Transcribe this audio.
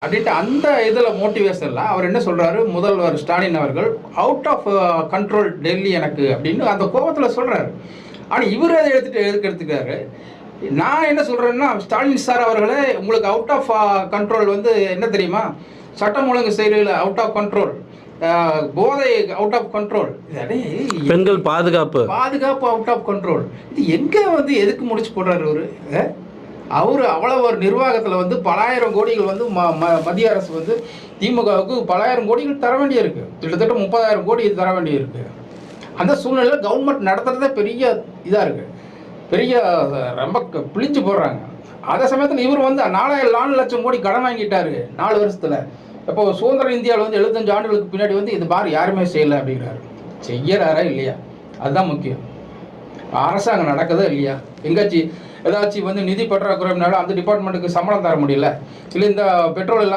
அப்படின்ட்டு அந்த இதில் மோட்டிவேஷனில் அவர் என்ன சொல்கிறாரு, முதல்வர் ஸ்டாலின் அவர்கள் அவுட் ஆஃப் கண்ட்ரோல் டெல்லி எனக்கு அப்படின்னு அந்த கோபத்தில் சொல்கிறாரு. ஆனால் இவர் அதை எடுத்துக்காரு. நான் என்ன சொல்கிறேன்னா, ஸ்டாலின் சார் அவர்களே, உங்களுக்கு அவுட் ஆஃப் கண்ட்ரோல் வந்து என்ன தெரியுமா, சட்டம் ஒழுங்கு செயலில் அவுட் ஆஃப் கண்ட்ரோல், போதை அவுட் ஆஃப் கண்ட்ரோல், பெண்கள் பாதுகாப்பு அவுட் ஆஃப் கண்ட்ரோல். இது எங்கே வந்து எதுக்கு முடிச்சு போடுறாரு அவர் அவ்வளோ ஒரு நிர்வாகத்தில் வந்து பலாயிரம் கோடிகள் வந்து மத்திய அரசு வந்து திமுகவுக்கு பலாயிரம் கோடிகள் தர வேண்டியிருக்கு, கிட்டத்தட்ட 30,000 கோடி தர வேண்டியிருக்கு. அந்த சூழ்நிலையில் கவர்மெண்ட் நடத்துகிறதே பெரிய இதாக இருக்குது, பெரிய ரொம்ப பிழிச்சு போடுறாங்க. அதே சமயத்தில் இவர் வந்து 4 லட்சம் கோடி கடன் வாங்கிட்டாரு 4 வருஷத்தில். இப்போ சுதந்திர இந்தியாவில் வந்து 75 ஆண்டுகளுக்கு பின்னாடி வந்து இது மாதிரி யாருமே செய்யலை அப்படிங்கிறாரு. செய்யறாரா இல்லையா, அதுதான் முக்கியம். அரசாங்கம் நடக்குதா இல்லையா, எங்காச்சும் ஏதாச்சும் வந்து நிதி பற்றாக்குறைனால அந்த டிபார்ட்மெண்ட்டுக்கு சம்பளம் தர முடியல, இல்லை இந்த பெட்ரோல்